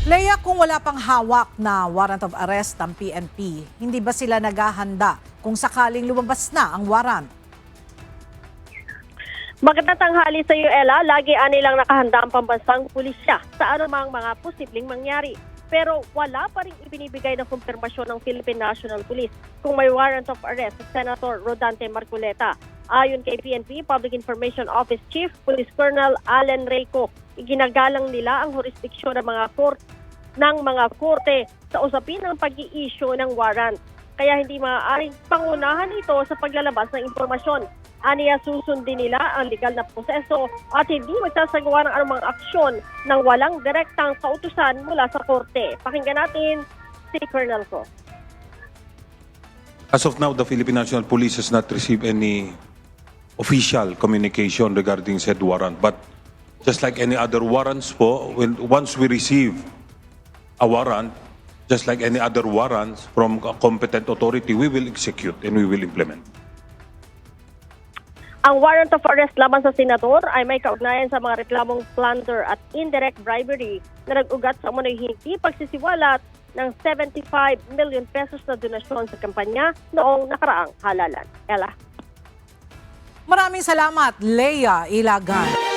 Leia, kung wala pang hawak na warrant of arrest ng PNP, hindi ba sila naghahanda kung sakaling lumabas na ang warrant? Magandang tanghali sa iyo, Ella. Lagi anilang nakahanda ang pambansang pulisya sa anumang mga posibleng mangyari. Pero wala pa rin ibinibigay ng kumpirmasyon ng Philippine National Police kung may warrant of arrest sa Senator Rodante Marcoleta. Ayon kay PNP Public Information Office Chief Police Colonel Allen Reyco, iginagalang nila ang jurisdiksyon ng mga korte sa usapin ng pag-i-issue ng warrant. Kaya hindi maaaring pangunahan ito sa paglalabas ng impormasyon. Aniya susundin nila ang legal na proseso at hindi magsasagawa ng anumang aksyon nang walang direktang kautusan mula sa korte. Pakinggan natin si Colonel ko. As of now, the Philippine National Police has not received any official communication regarding said warrant. But just like any other warrants po, once we receive a warrant, just like any other warrants from a competent authority, we will execute and we will implement. Ang warrant of arrest laban sa senador ay may kaugnayan sa mga reklamong plunder at indirect bribery na nag-ugat sa umunoy hindi pagsisiwalat ng 75 million pesos na donasyon sa kampanya noong nakaraang halalan. Ella. Maraming salamat, Leia Ilagan.